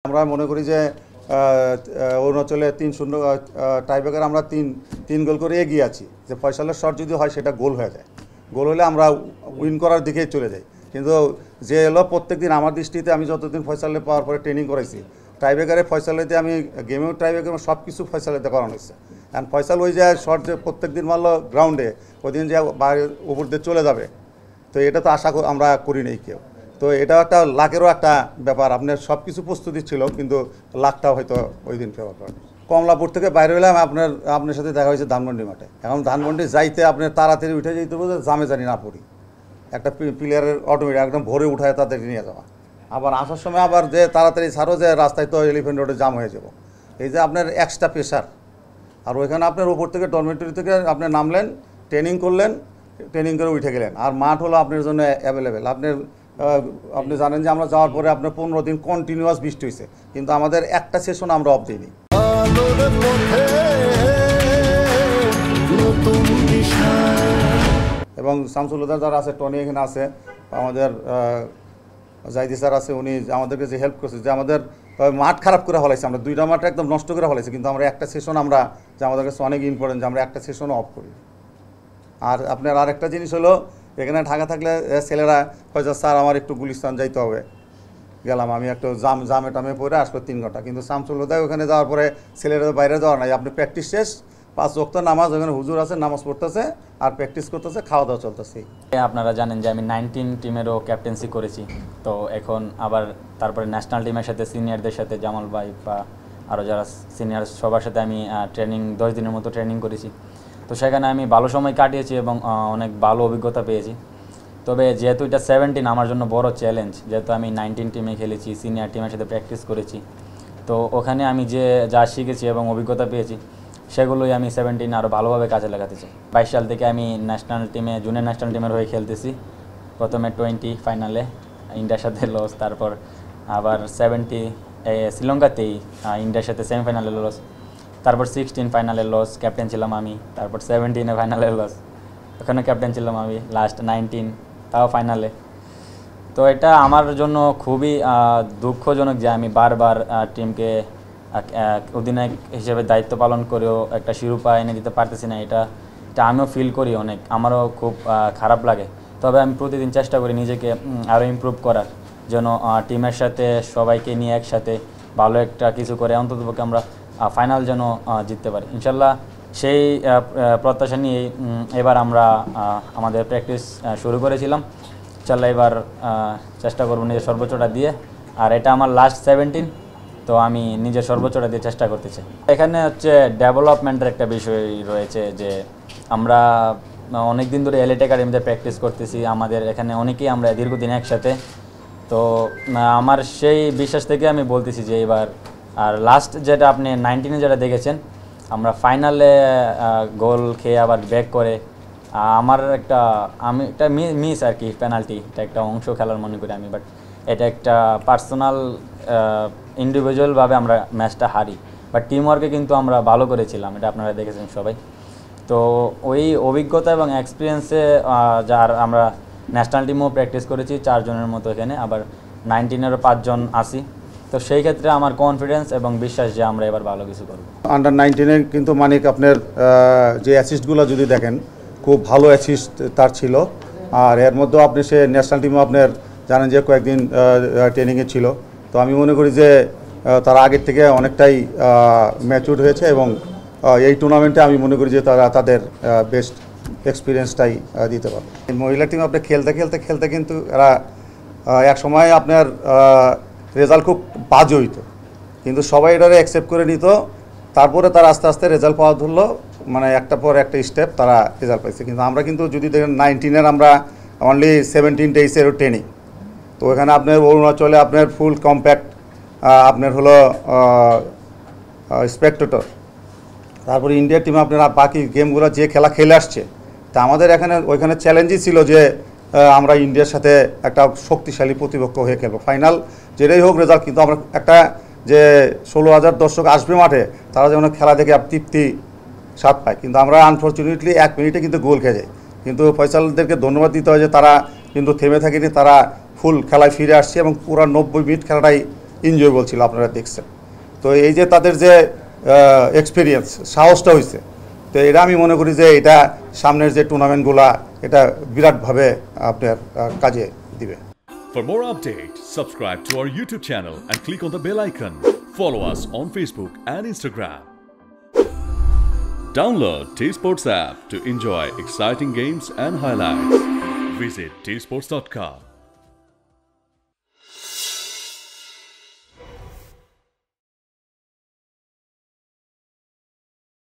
আমরা মনে করি যে অরুণাচলে ৩-০ টাইব্রেকার আমরা তিন গোল করে এগিয়ে আছি, যে ফয়সালের শট যদি হয় সেটা গোল হয়ে যায়, গোল হলে আমরা উইন করার দিকেই চলে যাই। কিন্তু যে এলো প্রত্যেকদিন আমার দৃষ্টিতে আমি যতদিন ফয়সালে পাওয়ার পরে ট্রেনিং করাইছি, টাইব্রেকারে ফয়সালেতে আমি গেমেও টাইব্রেকার সব কিছু ফয়সালেতে করানো হয়েছে। অ্যান্ড ফয়সাল ওই যে শট যে প্রত্যেক দিন মারলো গ্রাউন্ডে, ওই দিন যে বাইরের উপর দিয়ে চলে যাবে, তো এটা তো আশা আমরা করি নেই কেউ। তো এটাও একটা লাকেরও একটা ব্যাপার, আপনার সব কিছু প্রস্তুতি ছিল কিন্তু লাকটাও হয়তো ওই দিন ফেভার করে। কমলাপুর থেকে বাইরে হলাম, আপনার সাথে দেখা হয়েছে ধানমন্ডি মাঠে। এখন ধানমন্ডি যাইতে আপনার তাড়াতাড়ি উঠে যেতে বলতে জামে জানি না পড়ি, একটা প্লেয়ারের অটোমেটিক একদম ভোরে উঠায় তাদেরকে নিয়ে যাওয়া, আবার আসার সময় আবার যে তাড়াতাড়ি ছাড়ো যে রাস্তায় তো এলিফেন্ট রোডে জাম হয়ে যাব, এই যে আপনার এক্সট্রা প্রেশার। আর ওইখানে আপনার উপর থেকে ডরমেটরি থেকে আপনি নামলেন, ট্রেনিং করলেন, ট্রেনিং করে উঠে গেলেন, আর মাঠ হলো আপনার জন্য অ্যাভেলেবেল। আপনি জানেন যে আমরা যাওয়ার পরে আপনার 15 দিন কন্টিনিউয়াস বৃষ্টি হয়েছে, কিন্তু আমাদের একটা সেশন আমরা অফ দিইনি। এবং শামসুল হুদা যারা আছে, টনি এখানে আছে, আমাদের জাইদি স্যার আছে, উনি আমাদেরকে যে হেল্প করছে, যে আমাদের মাঠ খারাপ করে ফেলাইছে, আমরা 2টা মাঠ একদম নষ্ট করে ফেলাইছে, কিন্তু আমরা একটা সেশন আমরা, যে আমাদের কাছে অনেক ইম্পর্টেন্ট, যে আমরা একটা সেশনও অফ করি। আর আপনার আরেকটা জিনিস হলো, এখানে ঢাকা থাকলে ছেলেরা হয়তো স্যার আমার একটু গুলিস্তান যাইতে হবে, গেলাম আমি একটু জামে টামে পরে আসবো 3 ঘন্টা, কিন্তু শামসুল হুদায় ওখানে যাওয়ার পরে ছেলেরা বাইরে যাওয়ার নাই, আপনি প্র্যাকটিস শেষ, 5 ওয়াক্ত নামাজ, ওখানে হুজুর আছে, নামাজ পড়তেছে আর প্র্যাকটিস করতেছে, খাওয়া দাওয়া চলতেছে। আপনারা জানেন যে আমি 19 টিমেরও ক্যাপ্টেন্সি করেছি, তো এখন আবার তারপরে ন্যাশনাল টিমের সাথে সিনিয়রদের সাথে জামাল ভাই বা আরও যারা সিনিয়র সবার সাথে আমি ট্রেনিং 10 দিনের মতো ট্রেনিং করেছি। তো সেখানে আমি ভালো সময় কাটিয়েছি এবং অনেক ভালো অভিজ্ঞতা পেয়েছি। তবে যেহেতু এটা 17 আমার জন্য বড় চ্যালেঞ্জ, যেহেতু আমি 19 টিমে খেলেছি, সিনিয়র টিমের সাথে প্র্যাকটিস করেছি, তো ওখানে আমি যা শিখেছি এবং অভিজ্ঞতা পেয়েছি সেগুলোই আমি 17 আরও ভালোভাবে কাজে লাগাতে চাই। 22 সাল থেকে আমি ন্যাশনাল টিমে, জুনিয়র ন্যাশনাল টিমের হয়ে খেলতেছি। প্রথমে 20 ফাইনালে ইন্ডিয়ার সাথে লস, তারপর আবার 70 শ্রীলঙ্কাতেই ইন্ডিয়ার সাথে সেমিফাইনালে লস, তারপর 16 ফাইনালে লস, ক্যাপ্টেন ছিলাম আমি, তারপর 17 ফাইনালে লস, ওখানে ক্যাপ্টেন ছিলাম আমি, লাস্ট 19 তাও ফাইনালে। তো এটা আমার জন্য খুবই দুঃখজনক যে আমি বারবার টিমকে অধিনায়ক হিসেবে দায়িত্ব পালন করেও একটা শিরোপা এনে দিতে পারতেছি না। এটা আমিও ফিল করি, অনেক আমারও খুব খারাপ লাগে। তবে আমি প্রতিদিন চেষ্টা করি নিজেকে আরও ইমপ্রুভ করার জন্য, টিমের সাথে সবাইকে নিয়ে একসাথে ভালো একটা কিছু করে অন্ততপক্ষে আমরা ফাইনাল যেন জিততে পারি ইনশাল্লাহ। সেই প্রত্যাশা নিয়ে এবার আমরা আমাদের প্র্যাকটিস শুরু করেছিলাম। ইনশাল্লাহ এবার চেষ্টা করব নিজের সর্বোচ্চটা দিয়ে, আর এটা আমার লাস্ট 17, তো আমি নিজের সর্বোচ্চটা দিয়ে চেষ্টা করতে চাই। এখানে হচ্ছে ডেভেলপমেন্টের একটা বিষয় রয়েছে, যে আমরা অনেক দিন ধরে এলিট একাডেমিতে প্র্যাকটিস করতেছি, আমাদের এখানে অনেকেই আমরা দীর্ঘদিন একসাথে। তো আমার সেই বিশ্বাস থেকে আমি বলতেছি যে এবার, আর লাস্ট যেটা আপনি 19-এ যেটা দেখেছেন, আমরা ফাইনালে গোল খেয়ে আবার ব্যাক করে আমার একটা মিস আর কি, পেনাল্টি, এটা একটা অংশ খেলার মনে করি আমি, বাট এটা একটা পার্সোনাল ইন্ডিভিজুয়ালভাবে আমরা ম্যাচটা হারি, বাট টিম ওয়ার্কে কিন্তু আমরা ভালো করেছিলাম, এটা আপনারা দেখেছেন সবাই। তো ওই অভিজ্ঞতা এবং এক্সপিরিয়েন্সে যার আমরা ন্যাশনাল টিমও প্র্যাকটিস করেছি 4 জনের মতো এখানে, আবার 19-এরও 5 জন আসি। তো সেই ক্ষেত্রে আমার কনফিডেন্স এবং বিশ্বাস যে আমরা এবার ভালো কিছু করব। আন্ডার 19-এর কিন্তু মানিক আপনার যে অ্যাসিস্টগুলো যদি দেখেন, খুব ভালো অ্যাসিস্ট তার ছিল। আর এর মধ্যেও আপনি সে ন্যাশনাল টিমও আপনার জানেন যে কয়েকদিন ট্রেনিংয়ে ছিল। তো আমি মনে করি যে তারা আগের থেকে অনেকটাই ম্যাচিউরড হয়েছে, এবং এই টুর্নামেন্টে আমি মনে করি যে তারা তাদের বেস্ট এক্সপিরিয়েন্সটাই দিতে পারবে। মহিলা টিম আপনি খেলতে কিন্তু এরা এক সময় আপনার রেজাল্ট খুব বাজে হইতো, কিন্তু সবাই এটারে অ্যাকসেপ্ট করে নিত। তারপরে তারা আস্তে আস্তে রেজাল্ট পাওয়া ধরলো, মানে একটা পর একটা স্টেপ তারা রেজাল্ট পাইছে। কিন্তু আমরা কিন্তু যদি দেখেন 19-এর আমরা অনলি 17 ডেইসেরও ট্রেনিং, তো ওখানে আপনার অরুণাচলে আপনার ফুল কম্প্যাক্ট আপনার হলো স্পেকটেটর, তারপরে ইন্ডিয়ার টিমে আপনার বাকি গেমগুলো যে খেলে আসছে। তা আমাদের ওইখানে চ্যালেঞ্জই ছিল যে আমরা ইন্ডিয়ার সাথে একটা শক্তিশালী প্রতিপক্ষ হয়ে খেলবো, ফাইনাল যেটাই হোক রেজাল্ট, কিন্তু আমরা একটা যে 16,000 দর্শক আসবে মাঠে, তারা যেমন খেলা দেখে তৃপ্তি স্বাদ পায়। কিন্তু আমরা আনফর্চুনেটলি 1 মিনিটে কিন্তু গোল খেয়ে যাই। কিন্তু ফয়সালদেরকে ধন্যবাদ দিতে হয় যে তারা কিন্তু থেমে থাকেনি, তারা ফুল খেলায় ফিরে আসছে এবং পুরো 90 মিনিট খেলাটাই এনজয়েবল ছিল, আপনারা দেখছেন। তো এই যে তাদের যে এক্সপিরিয়েন্স, সাহসটা হয়েছে, তো এটা আমি মনে করি যে এটা সামনের যে টুর্নামেন্টগুলা এটা বিরাটভাবে আপনার কাজে দিবে। For more updates, subscribe to our YouTube channel and click on the bell icon. Follow us on Facebook and Instagram. Download T-Sports app to enjoy exciting games and highlights. Visit tsports.com.